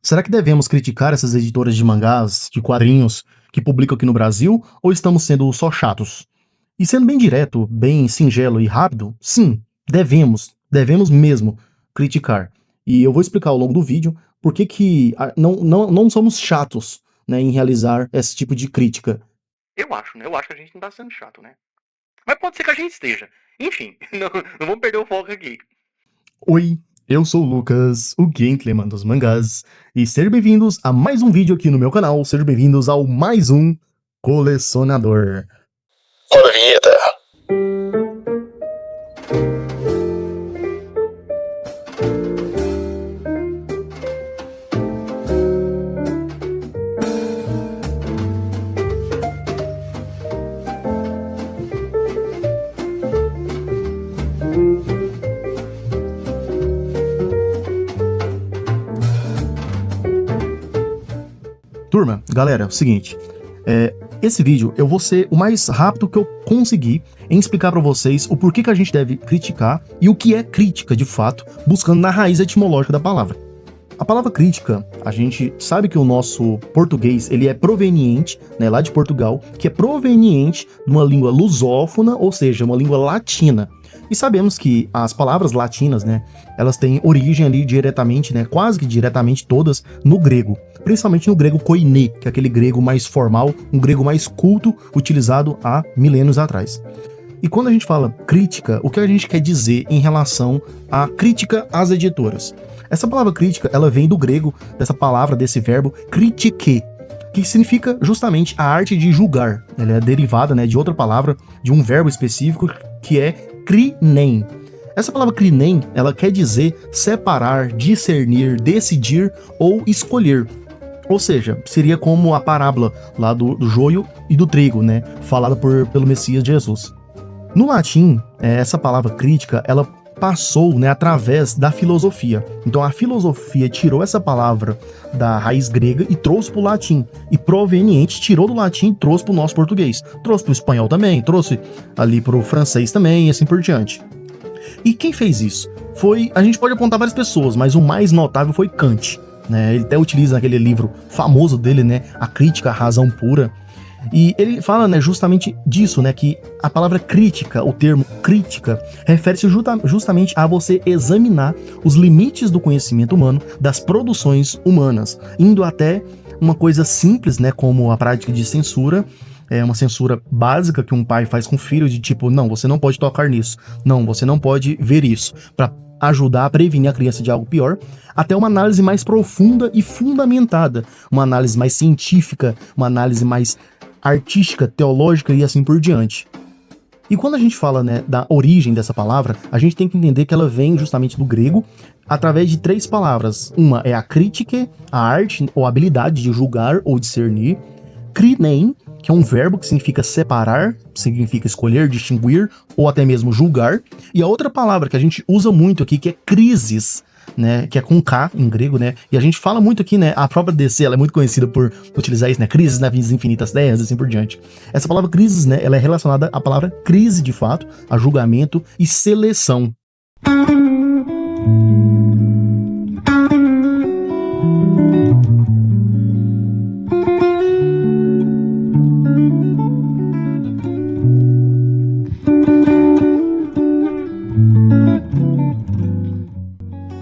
Será que devemos criticar essas editoras de mangás, de quadrinhos, que publicam aqui no Brasil, ou estamos sendo só chatos? E sendo bem direto, bem singelo e rápido, sim, devemos mesmo criticar. E eu vou explicar ao longo do vídeo por que não somos chatos, né, em realizar esse tipo de crítica. Eu acho, né? Eu acho que a gente não tá sendo chato, né? Mas pode ser que a gente esteja. Enfim, não vamos perder o foco aqui. Oi, eu sou o Lucas, o Gentleman dos Mangás, e sejam bem-vindos a mais um vídeo aqui no meu canal, sejam bem-vindos ao mais um Colecionador. Roda a vinheta. Turma, galera, é o seguinte, esse vídeo eu vou ser o mais rápido que eu conseguir em explicar pra vocês o porquê que a gente deve criticar e o que é crítica de fato, buscando na raiz etimológica da palavra. A palavra crítica, a gente sabe que o nosso português, ele é proveniente, né, lá de Portugal, que é proveniente de uma língua lusófona, ou seja, uma língua latina. E sabemos que as palavras latinas, né, elas têm origem ali diretamente, né, quase que diretamente todas no grego. Principalmente no grego koiné, que é aquele grego mais formal, um grego mais culto, utilizado há milênios atrás. E quando a gente fala crítica, o que a gente quer dizer em relação à crítica às editoras? Essa palavra crítica, ela vem do grego, dessa palavra, desse verbo, kritike, que significa justamente a arte de julgar. Ela é derivada, né, de outra palavra, de um verbo específico, que é krinen. Essa palavra krinen, ela quer dizer separar, discernir, decidir ou escolher. Ou seja, seria como a parábola lá do joio e do trigo, né, falada pelo Messias Jesus. No latim, essa palavra crítica, ela passou, né, através da filosofia. Então a filosofia tirou essa palavra da raiz grega e trouxe para o latim. E proveniente tirou do latim e trouxe para o nosso português. Trouxe para o espanhol também, trouxe ali para o francês também e assim por diante. E quem fez isso? A gente pode apontar várias pessoas, mas o mais notável foi Kant, né? Ele até utiliza naquele livro famoso dele, né, A Crítica à Razão Pura. E ele fala, né, justamente disso, né, que a palavra crítica, o termo crítica, refere-se justamente a você examinar os limites do conhecimento humano, das produções humanas, indo até uma coisa simples, né, como a prática de censura, uma censura básica que um pai faz com o filho, de tipo, não, você não pode tocar nisso, não, você não pode ver isso, para ajudar a prevenir a criança de algo pior, até uma análise mais profunda e fundamentada, uma análise mais científica, uma análise mais artística, teológica e assim por diante. E quando a gente fala, né, da origem dessa palavra, a gente tem que entender que ela vem justamente do grego através de três palavras. Uma é a kritike, a arte ou habilidade de julgar ou discernir. Krinen, que é um verbo que significa separar, significa escolher, distinguir ou até mesmo julgar. E a outra palavra que a gente usa muito aqui, que é crisis, né, que é com K em grego, né, e a gente fala muito aqui, né, a própria DC, ela é muito conhecida por utilizar isso, né, crises nas infinitas terras, assim por diante. Essa palavra crises, né, ela é relacionada à palavra crise, de fato, a julgamento e seleção.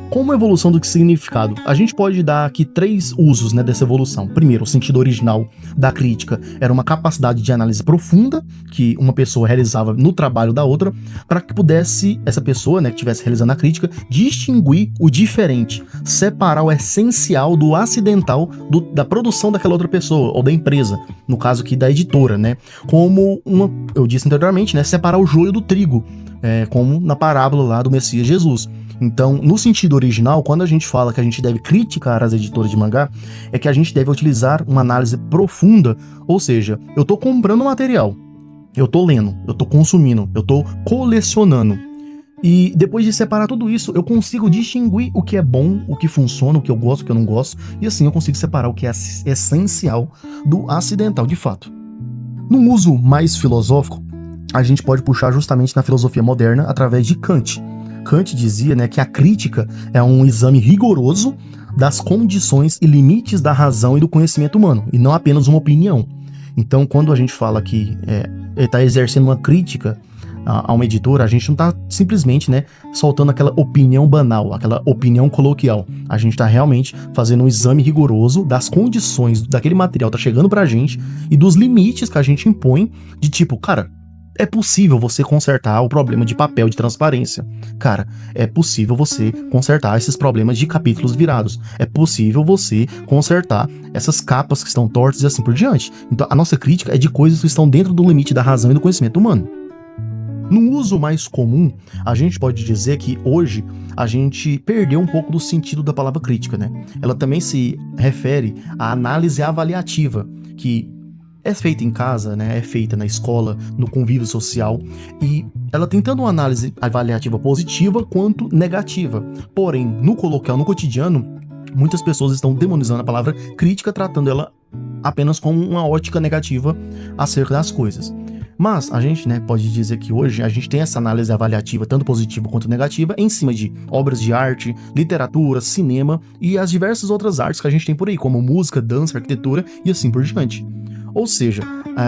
Como evolução do significado, a gente pode dar aqui três usos, né, dessa evolução. Primeiro, o sentido original da crítica era uma capacidade de análise profunda que uma pessoa realizava no trabalho da outra, para que pudesse, essa pessoa, né, que estivesse realizando a crítica, distinguir o diferente, separar o essencial do acidental da produção daquela outra pessoa, ou da empresa, no caso aqui da editora, né, como eu disse anteriormente, né, separar o joio do trigo, como na parábola lá do Messias Jesus. Então, no sentido original, quando a gente fala que a gente deve criticar as editoras de mangá, é que a gente deve utilizar uma análise profunda, ou seja, eu tô comprando material, eu tô lendo, eu tô consumindo, eu tô colecionando. E depois de separar tudo isso, eu consigo distinguir o que é bom, o que funciona, o que eu gosto, o que eu não gosto, e assim eu consigo separar o que é essencial do acidental de fato. Num uso mais filosófico, a gente pode puxar justamente na filosofia moderna através de Kant. Kant dizia, né, que a crítica é um exame rigoroso das condições e limites da razão e do conhecimento humano, e não apenas uma opinião. Então, quando a gente fala que ele está exercendo uma crítica a uma editora, a gente não está simplesmente, né, soltando aquela opinião banal, aquela opinião coloquial. A gente está realmente fazendo um exame rigoroso das condições daquele material que tá chegando pra gente e dos limites que a gente impõe de tipo, cara, é possível você consertar o problema de papel de transparência. Cara, é possível você consertar esses problemas de capítulos virados. É possível você consertar essas capas que estão tortas e assim por diante. Então, a nossa crítica é de coisas que estão dentro do limite da razão e do conhecimento humano. No uso mais comum, a gente pode dizer que hoje a gente perdeu um pouco do sentido da palavra crítica, né? Ela também se refere à análise avaliativa, que é feita em casa, né? É feita na escola, no convívio social, e ela tem tanto uma análise avaliativa positiva quanto negativa. Porém, no coloquial, no cotidiano, muitas pessoas estão demonizando a palavra crítica, tratando ela apenas como uma ótica negativa acerca das coisas. Mas a gente, né, pode dizer que hoje a gente tem essa análise avaliativa, tanto positiva quanto negativa, em cima de obras de arte, literatura, cinema e as diversas outras artes que a gente tem por aí, como música, dança, arquitetura e assim por diante. Ou seja,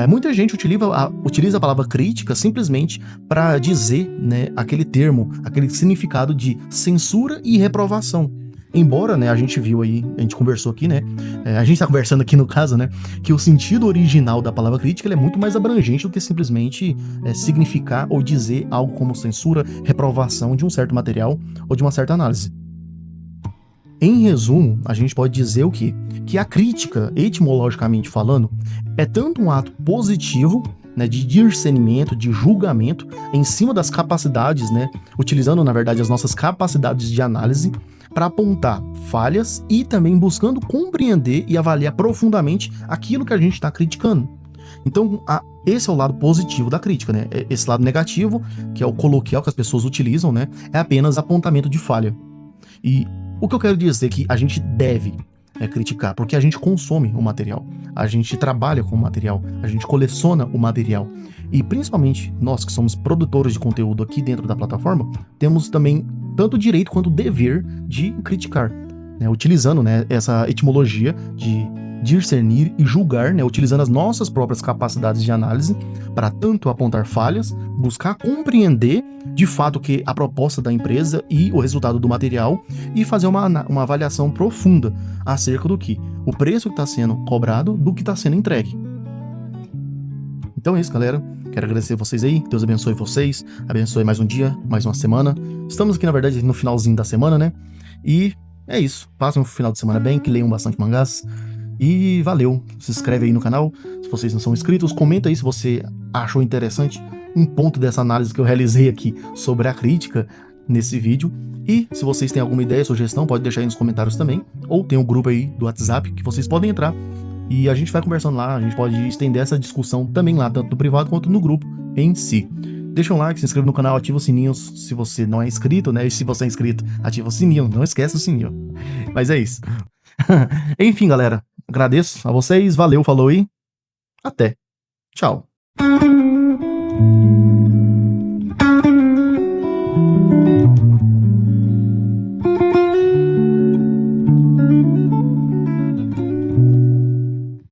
muita gente utiliza a palavra crítica simplesmente para dizer, né, aquele termo, aquele significado de censura e reprovação. Embora, né, a gente viu aí, a gente conversou aqui, né, a gente tá conversando aqui no caso, né, que o sentido original da palavra crítica ele é muito mais abrangente do que simplesmente significar ou dizer algo como censura, reprovação de um certo material ou de uma certa análise. Em resumo, a gente pode dizer o quê? Que a crítica, etimologicamente falando, é tanto um ato positivo, né, de discernimento, de julgamento em cima das capacidades, né, utilizando na verdade as nossas capacidades de análise para apontar falhas e também buscando compreender e avaliar profundamente aquilo que a gente está criticando. Então, esse é o lado positivo da crítica, né? Esse lado negativo, que é o coloquial que as pessoas utilizam, né, é apenas apontamento de falha. E o que eu quero dizer é que a gente deve criticar, porque a gente consome o material, a gente trabalha com o material, a gente coleciona o material. E principalmente nós que somos produtores de conteúdo aqui dentro da plataforma, temos também tanto o direito quanto o dever de criticar, né, utilizando, né, essa etimologia de discernir e julgar, né, utilizando as nossas próprias capacidades de análise para tanto apontar falhas, buscar compreender de fato que a proposta da empresa e o resultado do material e fazer uma avaliação profunda acerca do que o preço que está sendo cobrado do que está sendo entregue. Então é isso, galera. Quero agradecer vocês aí, Deus abençoe vocês, abençoe mais um dia, mais uma semana. Estamos aqui, na verdade, no finalzinho da semana, né? E é isso. Passem um final de semana bem, que leiam bastante mangás. E valeu. Se inscreve aí no canal, se vocês não são inscritos, comenta aí se você achou interessante um ponto dessa análise que eu realizei aqui sobre a crítica nesse vídeo. E se vocês têm alguma ideia, sugestão, pode deixar aí nos comentários também. Ou tem um grupo aí do WhatsApp que vocês podem entrar. E a gente vai conversando lá, a gente pode estender essa discussão também lá, tanto no privado quanto no grupo em si. Deixa um like, se inscreva no canal, ativa os sininhos se você não é inscrito, né? E se você é inscrito, ativa o sininho, não esquece o sininho. Mas é isso. Enfim, galera, agradeço a vocês, valeu, falou e até. Tchau.